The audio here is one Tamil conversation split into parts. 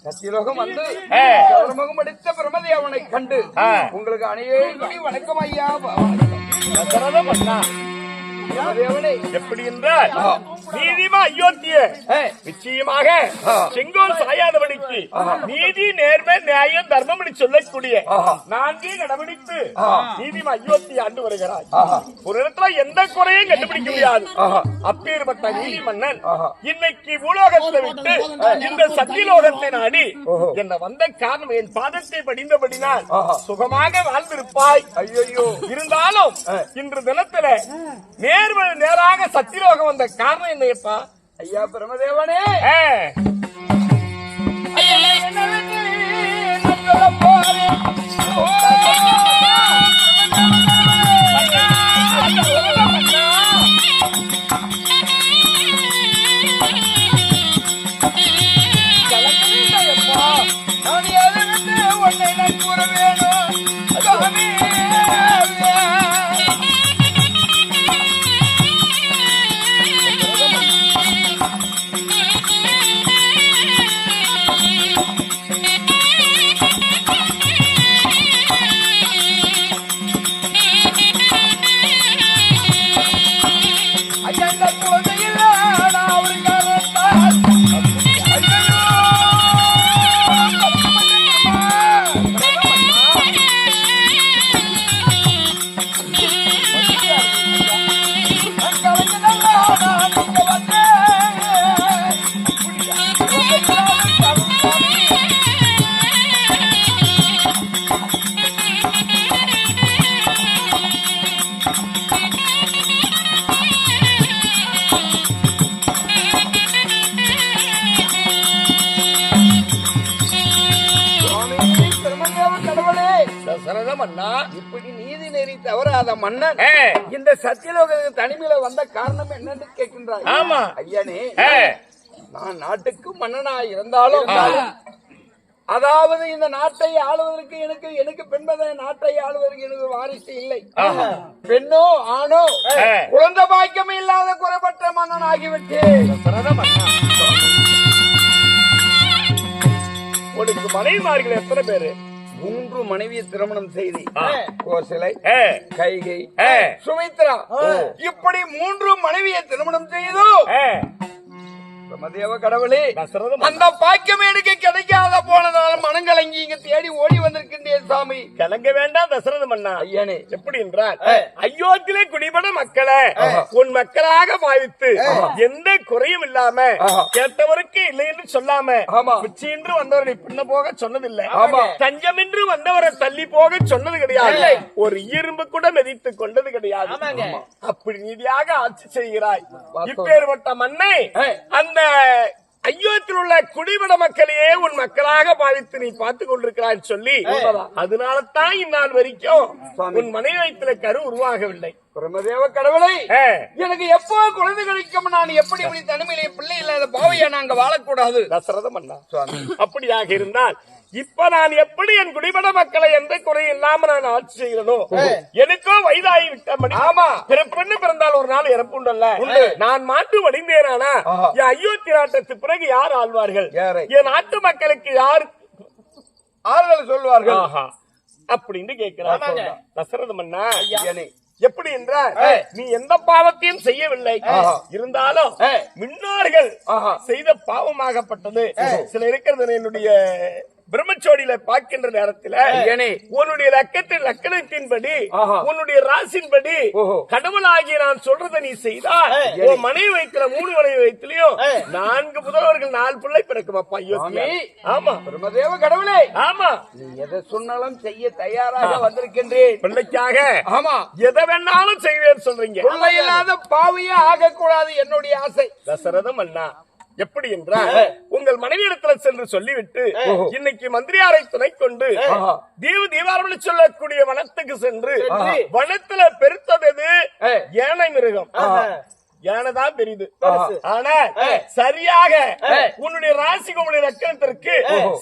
சத்தியலோகம் வந்து முகம் அடித்த பிரமதேவனை கண்டு உங்களுக்கு அநேக வணக்கம் ஐயா. எப்படி என்றால் நீதிமா அயோத்திய நிச்சயமாக செங்கோல் சாயாதவனுக்கு நீதி நேர்மை நியாயம் தர்மம் சொல்லக்கூடிய நான்கே கடைபிடித்து நீதிமா அயோத்தியை ஆண்டு வருகிறார். ஒரு இடத்துல எந்த குறையும் கண்டுபிடிக்க முடியாது. அப்பேற்பட்ட நீதி மன்னன் இன்னைக்கு பூலோகத்தை விட்டு இந்த சத்தியலோகத்தை நாடி என்ன வந்த காரணம் என் பாதத்தை படிந்தபடினால் சுகமாக வாழ்ந்திருப்பாய். ஐயோ இருந்தாலும் இன்று தினத்துல நேராக சத்தியலோகம் வந்த காரணம் என்னையப்பா? ஐயா பிரமதேவனே, கூற வேணும் இப்படி நீதி நெறி தவறாத மன்னன் இந்த சத்தியலோகத்துக்கு தனிமையில வந்த காரணம் என்னன்னு கேட்கின்றார். ஆமா ஐயனே, நான் நாட்டுக்கு மன்னனாய் இருந்தாலும் அதாவது இந்த நாட்டை ஆளுவதற்கு எனக்கு பெண்பதை நாட்டை ஆளுவதற்கு எனக்கு வாரிசு இல்லை. பெண்ணோ ஆணோ குழந்தை பாக்கியமே இல்லாத குறைபட்ட மன்னன் ஆகிவிட்டு உனக்கு மனைவிமார்கள் எத்தனை பேரு? 3 மனைவியை திருமணம் செய்து கோசலை, கைகை, சுமித்ரா இப்படி 3 மனைவியை திருமணம் செய்தோ பிரமதேவ கடவுளே, அந்த பாக்கியம் எனக்கு கிடைக்காத போனதால மனங்கலங்கி இங்க தேடி ஓடி வந்திருக்கின்றேன் சாமி. கலங்க வேண்டாம் தசரத மன்னா. ஐயனே, எப்படி என்றால் அயோத்தியிலே குடிபட மக்களை உன் மக்களாக பாவித்து எந்த குறையும் இல்லாம கேட்டவருக்கு இல்லை என்று சொல்லாம பிச்சையின்றி வந்தவரை பின்ன போக சொன்னதில்லை, தஞ்சமின்றி வந்தவரை தள்ளி போக சொன்னது கிடையாது, ஒரு இரும்பு கூட மிதித்துக் கொண்டது கிடையாது. அப்படி நீதியாக ஆட்சி செய்கிறாய். இப்பேற்பட்ட மண்ணை அந்த அயோத்தியில் உள்ள குடிமட மக்களையே உன் மக்களாக பாவித்து நீ பார்த்துக் கொண்டிருக்கிறாய் சொல்லி அதனால தான் இந்நாள் வரைக்கும் உன் மனைவி வயிற்றில கரு உருவாகவில்லை. பிரம்மதேவ கடவுளை எனக்கு எப்போ குழந்தை கிடைக்கும்? நான் எப்படி இப்படி தனிமையிலே பிள்ளை இல்லாத பாவையா நாங்க வாழக்கூடாது? தசரத மன்னா அப்படியாக இருந்தால் இப்ப நான் எப்படி என் குடிமட மக்களை எந்த குறை இல்லாம நான் ஆட்சி செய்யணும்? எனக்கோ வயதாகி விட்டபடி பெண்ணு பிறந்தால் ஒரு நாள் இறப்பு உண்டல்ல. நான் மாட்டு வடிந்தேனானா என் அயோத்தி நாட்டத்து பிறகு யார் ஆழ்வார்கள்? என் நாட்டு மக்களுக்கு யார் ஆறுதல் சொல்வார்கள்? அப்படின்னு கேட்கிறார் தசரத மன்னா. எப்படி என்றால் நீ எந்த பாவத்தையும் செய்யவில்லை, இருந்தாலும் முன்னோர்கள் செய்த பாவமாகப்பட்டது சில இருக்கிறது. என்னுடைய பிரம்மச்சோடியில பார்க்கின்ற நேரத்தில் உன்னுடைய லக்கணத்தின்படி உன்னுடைய ராசின்படி கடவுளாகிய நான் சொல்றதை நீ செய்தால் உன் மனைவி வைக்கிற 3 மனைவி வைத்திலையும் 4 புதல்வர்கள் 4 பிள்ளை பிறக்கும். அப்பா யோகி. ஆமா பிரம்மதேவ கடவுளே. ஆமா நீ எதை சொன்னாலும் செய்ய தயாராக வந்திருக்கின்றேன் பிள்ளைக்காக. ஆமா எதை வேணாலும் செய்வேன்னு சொல்றீங்க. பிள்ளை இல்லாத பாவியே ஆகக்கூடாது என்னுடைய ஆசை. தசரதம் அண்ணா எப்படி என்றால் உங்கள் மனைவியிடத்துல சென்று சொல்லிவிட்டு இன்னைக்கு மந்திரியாரை துணை கொண்டு தீபாவளி சொல்லக்கூடிய வனத்துக்கு சென்று வனத்துல பெருத்தது யானை மிருகம். யானைதான் பெரிது. ஆனா சரியாக உன்னுடைய ராசிக்கு உன்னுடைய லக்கணத்திற்கு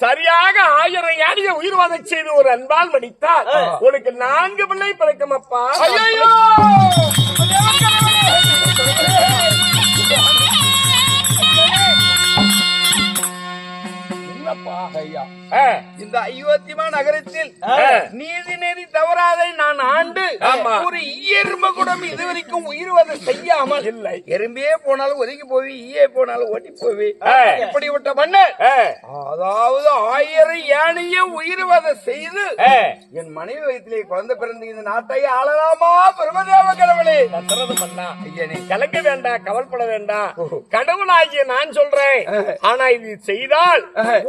சரியாக 1000 யானையை உயிர்வாத செய்து ஒரு அன்பால் மடித்தால் உனக்கு 4 பிள்ளை பிறக்கும். அப்பா இந்த அயோத்திமா நகரத்தில் நீதி நெறி தவறாதை நான் ஆண்டு ஒரு எறும்பு கூட இதுவரைக்கும் உயிர்வதை செய்யாமல் இல்லை. எறும்பே போனாலும் ஒதுங்கி போவி, ஈயே போனாலும் ஓட்டி போவி. இப்படிப்பட்ட மன்னர் அதாவது 1000 யானையை உயிர்வதை செய்து என் மனைவி வயிற்றிலே குழந்தை பிறந்து இந்த நாட்டை ஆளலாமா? பிரம்மதேவ கடவுளே. கலங்க வேண்டாம், கவலைப்பட வேண்டாம். கடவுளாகிய நான் சொல்றேன். ஆனா இது செய்தால்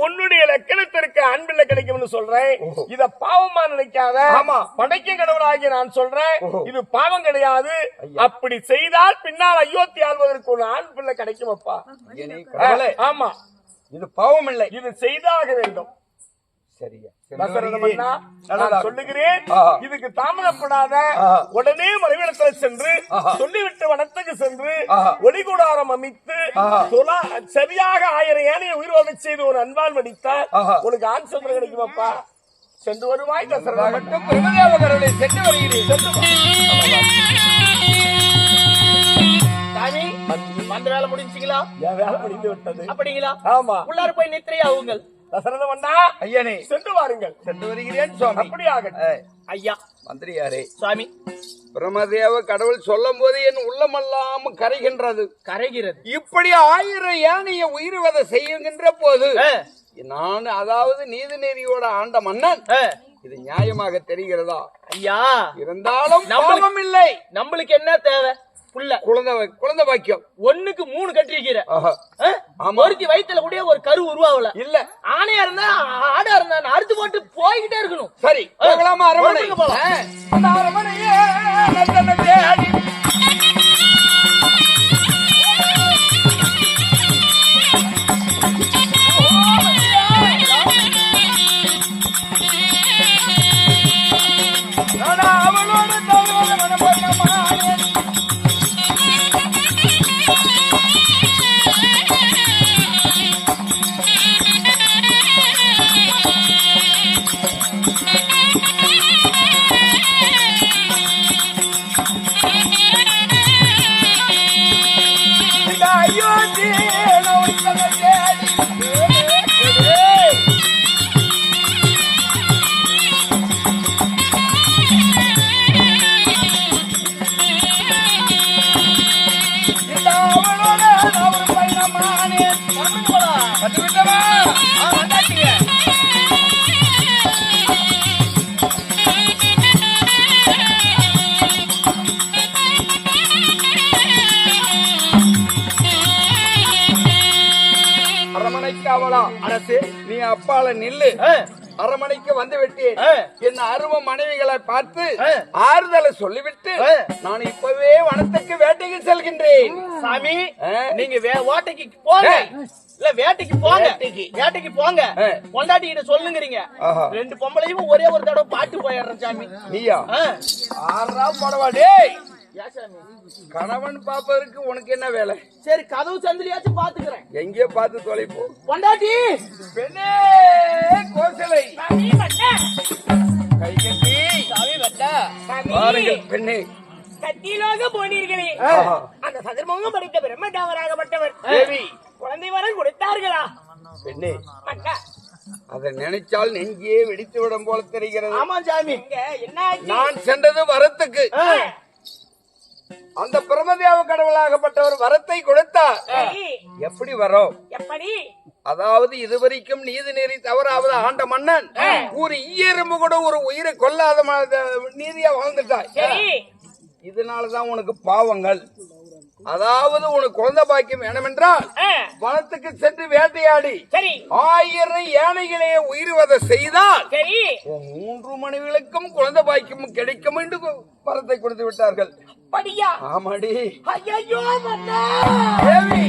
உன்னுடைய லக்கணத்திற்கு ஆண் பிள்ளை கிடைக்கும்னு சொல்றேன். இத பாவமா நினைக்காத. படைக்கும் கடவுளாகிய நான் சொல்றேன். இது பாவம் கிடையாது. அப்படி செய்தால் பின்னால் அயோத்தி ஆள்வதற்கு ஒரு ஆண் பிள்ளை கிடைக்கும். அப்பா ஆமா இது பாவம் இல்லை, இது செய்தாக வேண்டும். சரியா சொல்லுகிறேன். இதுக்கு தாமதப்படாத உடனே மறைவிடத்தில் சென்று சொல்லிவிட்டு வனத்துக்கு சென்று ஒளிகூடாரம் அமைத்து சரியாக 1000 யானையை உயிர்வாத செய்து ஒரு அன்பால் மடித்தால் உனக்கு ஆண் சந்திரன் கிடைக்குமாப்பா. சென்று வருவாய் தசரதா. மட்டும் பிரம்மதேவகருடைய சென்று வருகிறேன். சாமி வந்த வேலை முடிஞ்சுங்களா? என் வேலை முடிந்து விட்டது. அப்படிங்களா? ஆமா. உள்ளார போய் நித்திரையாவுங்கள். தசரதம் அண்ணா ஐயனே சென்று வாருங்கள். சென்று வருகிறேன் சுவாமி. அப்படியாக ஐயா மந்திரியாரே. சுவாமி பிரம்மதேவ கடவுள் சொல்லும் போது என் உள்ளமெல்லாம் கரைகின்றது. கரைகிறது. இப்படி 1000 யானையை உயிர்வதை செய்கின்ற போது நான் அதாவது நீதி நெறியோட ஆண்ட மன்னன் இது நியாயமாக தெரிகிறதா? ஐயா இருந்தாலும் பாவம் இல்லை. நம்மளுக்கு என்ன தேவை? குழந்தை பாக்கியம். 1க்கு 3 கட்டிருக்கிற. ஒருத்தி வயிற்றுல கூட ஒரு கரு உருவாகல. இல்ல ஆணையா இருந்தா ஆடா இருந்தா அறுத்து போட்டு போய்கிட்டே இருக்கணும். சரி போகலாமா? அரமனை அரமனையே அரசு நீ அப்பால நில்லு. அரமனைக்கு வந்து விட்டேன். என் அருவ மனைவிகளை பார்த்து ஆறுதலை சொல்லிவிட்டு நான் இப்பவே வனத்துக்கு வேட்டைக்கு செல்கின்றேன். சாமி நீங்க ஓட்டைக்கு போங்க, இல்ல வேட்டைக்கு போங்க, வேட்டைக்கு போங்க. பொண்டாட்டி கிட்ட சொல்லுங்கிறீங்க. ரெண்டு பொம்பளையும் ஒரே ஒரு தடவை பாட்டு போயிடுறேன் சாமி. நீயா ஆறா போடவா? டேய் சாமி கணவன் பாப்பதற்கு உனக்கு என்ன வேலை? சரி கதவு சந்திலியாச்சும் பாத்துக்கிறேன். எங்கே பார்த்து தொலைப்போ பொண்டாட்டி. பெண்ணே கோசலை கை கட்டி பாருங்கள் பெண்ணே. கத்தியிலாக போனீர்களே அந்த சதுர்முகம் படித்த பிரம்மதாவராகப்பட்டவர் தேவி குழந்தை வரம் கொடுத்தார்களா? பெண்ணே அதை நினைச்சால் நெஞ்சே வெடித்து விடும் போல தெரிகிறது. ஆமா சாமி. என்ன நான் சென்றது வரத்துக்கு. அந்த பிரம்மதேவ கடவுளாகப்பட்டவர் வரத்தை கொடுத்தார். எப்படி வரும்? எப்படி? அதாவது இதுவரைக்கும் நீதி நெறி தவறாவது ஆண்ட மன்னன் ஒரு ஈயெறும்பு கூட ஒரு உயிரை கொல்லாத நீதியா வாழ்ந்துட்டாய். இதனாலதான் உனக்கு பாவங்கள். அதாவது உனக்கு குழந்தை பாக்கியம் வேணுமென்றால் வனத்துக்கு சென்று வேட்டையாடி 1000 யானைகளே உயிர்வதை செய்தால் 3 மனைவிகளுக்கும் குழந்தை பாக்கியம் கிடைக்கும் என்று வரத்தை கொடுத்து விட்டார்கள். படியா? ஆமாடி. ஐயோ மன்னா தேவி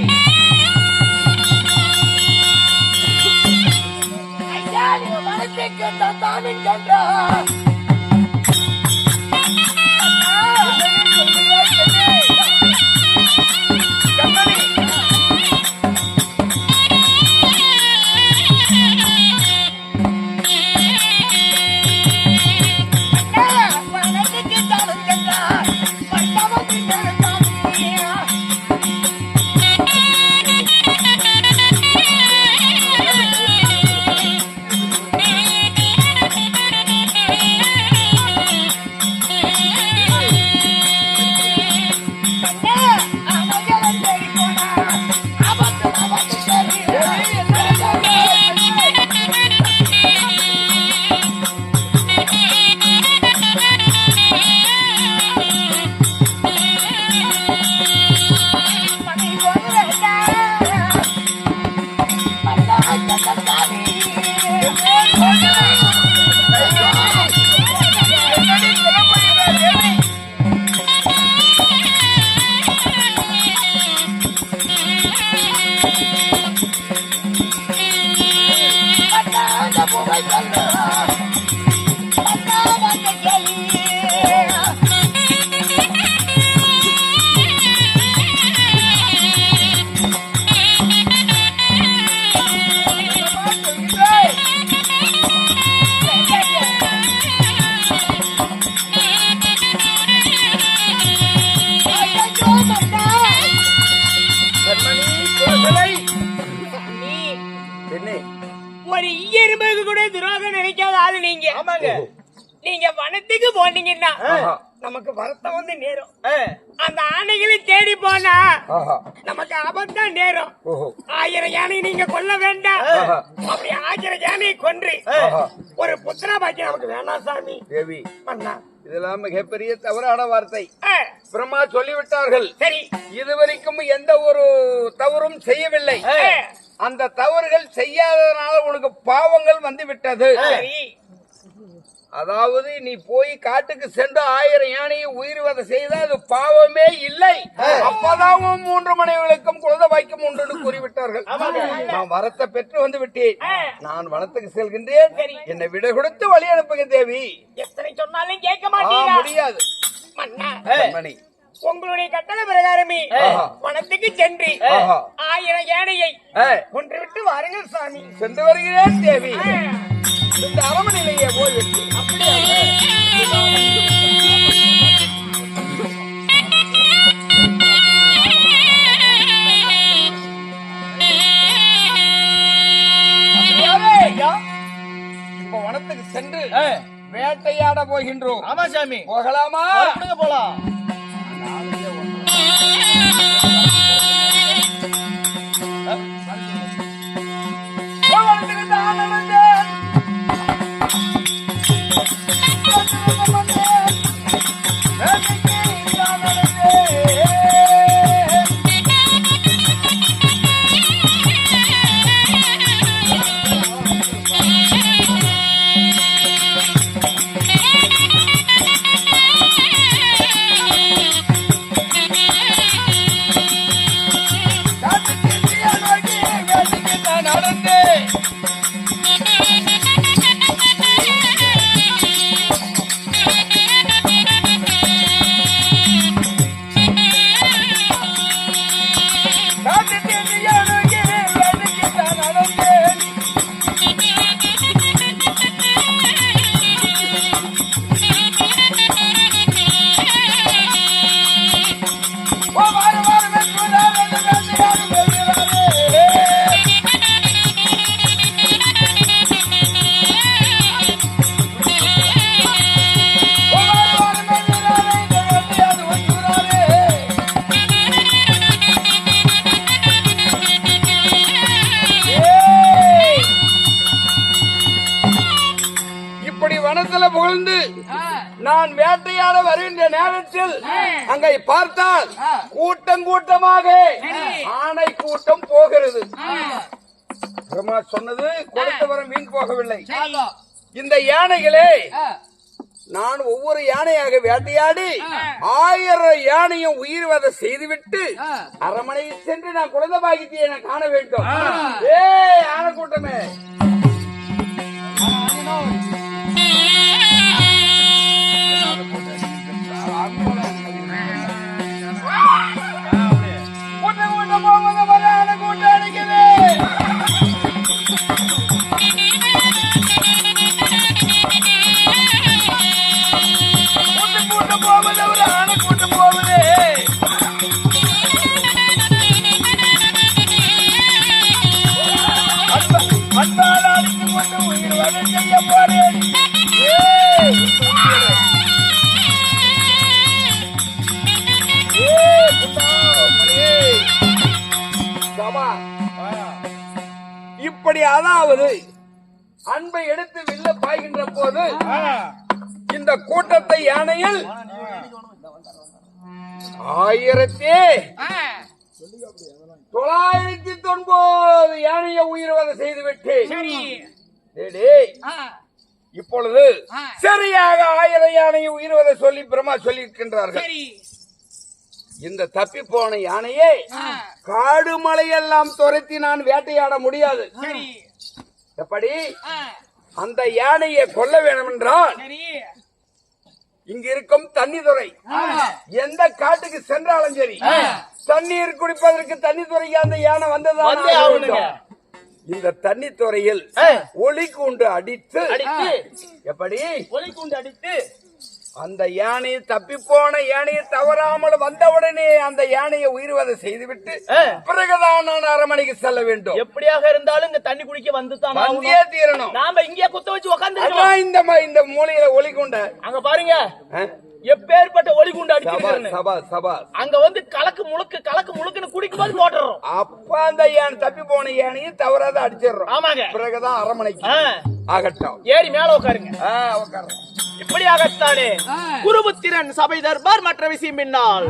ஐயா நீங்க வரத்துக்கு தான் என்றா ஒரு ஈயெறும்புக்கு கூட துரோகம் நினைக்காத ஆளு நீங்க. ஆமாங்க. நீங்க வனத்துக்கு போனீங்கன்னா நமக்கு வருத்தம் வந்து நேரும். அந்த ஆணைகளை தேடி போனா நமக்கு ஆபத்தான் நேரும். 1000 யானை நீங்க கொல்ல வேண்டாம். அப்படி 1000 யானையை கொன்று ஒரு புத்திர பாக்கியம் நமக்கு வேணாம் சாமி. தேவி மன்னா இதெல்லாம் மிகப்பெரிய தவறான வார்த்தை. பிரம்மா சொல்லிவிட்டார்கள். சரி இதுவரைக்கும் எந்த ஒரு தவறும் செய்யவில்லை. அந்த தவறுகள் செய்யாததனால உனக்கு பாவங்கள் வந்து விட்டது. அதாவது நீ போய் காட்டுக்கு சென்று 1000 யானையை உயிர்வதை செய்தால் அது பாவமே இல்லை. அப்பதான் 3 மனைவிகளுக்கும் குழந்தை பாக்கியம் உண்டு கூறிவிட்டார்கள். நான் வரத்தை பெற்று வந்து விட்டேன். நான் வனத்துக்கு செல்கின்றேன். என்னை விட கொடுத்து வழி அனுப்புங்க தேவி. எத்தனை சொன்னாலும் கேட்க மாட்டீங்க. முடியாது மன்னா. மணி உங்களுடைய கட்டளை பிரகாரமே வனத்துக்கு சென்று 1000 யானையை கொன்று விட்டு வாருங்கள் சாமி. சென்று வருகிறேன் தேவி. இந்த அரமனையிலேயே போய்விட்டு இப்ப வனத்துக்கு சென்று வேட்டையாட போகின்றோம். ஆமா சாமி. போகலாமா? போலாம். நான் வேட்டையாட வருகின்ற நேரத்தில் அங்கே பார்த்தால் கூட்டம் கூட்டமாக ஆணை கூட்டம் போகிறது. பிரம்மா சொன்னது கொடுத்த வரம் வீண் போகவில்லை. இந்த யானைகளே நான் ஒவ்வொரு யானையாக வேட்டையாடி 1000 யானையும் உயிர் வதை செய்துவிட்டு அரமனையில் சென்று நான் குழந்தை பாக்கியத்தை நான் காண வேண்டும். ஆன கூட்டமே கூட்டம் கூட்டம் போவது வர ஆன கூட்டம் அடிக்குது. இப்படி அதாவது அன்பை எடுத்து வில்ல பாய்கின்ற போது இந்த கூட்டத்தை யானையில் 1909 யானையை உயிர்வதை செய்துவிட்டு இப்பொழுது சரியாக 1000 யானையை உயிர்வதை சொல்லி பிரம்மா சொல்லியிருக்கின்றார்கள். இந்த தப்பி போன யானையை காடு மலையெல்லாம் துரத்தி நான் வேட்டையாட முடியாது. எப்படி அந்த யானையை கொல்ல வேண்டும் என்றால் இங்க இருக்கும் தண்ணித்துறை எந்த காட்டுக்கு சென்றாலும் சரி தண்ணீர் குடிப்பதற்கு தண்ணித்துறைக்கு அந்த யானை வந்ததா இந்த தண்ணித்துறையில் ஒளி கூண்டு அடித்து எப்படி ஒளி கூண்டு அடித்து அந்த யானையை தப்பி போன யானையை தவறாமல் வந்தவுடனே அந்த யானையை உயிர்வதை செய்துவிட்டு பிறகுதான் நான் அரமனைக்கு செல்ல வேண்டும். எப்படியாக இருந்தாலும் இங்க தண்ணி குடிக்க வந்துதான் வந்தே தீரணும். நாம இங்கே குத்த வச்சு உட்கார்ந்து இந்த மூலையில ஒளி கொண்ட அங்க பாருங்க எப்பேற்பட்ட ஒளி குண்டு அடிக்கிறது. அங்க வந்து கலக்கு முழுக்குன்னு குடிக்கும் போது போட்டுறோம். அப்ப அந்த யானை தப்பி போன யானையை தவறாத அடிச்சிடறோம். ஆமாங்க. பிறகுதான் அரமனைக்கு ஆகட்டும். ஏறி மேல உட்காருங்க. உட்காரு. இப்படியாகத்தானே குருபுத்திரன் சபை தர்பார் மற்ற விஷயம் பின்னால்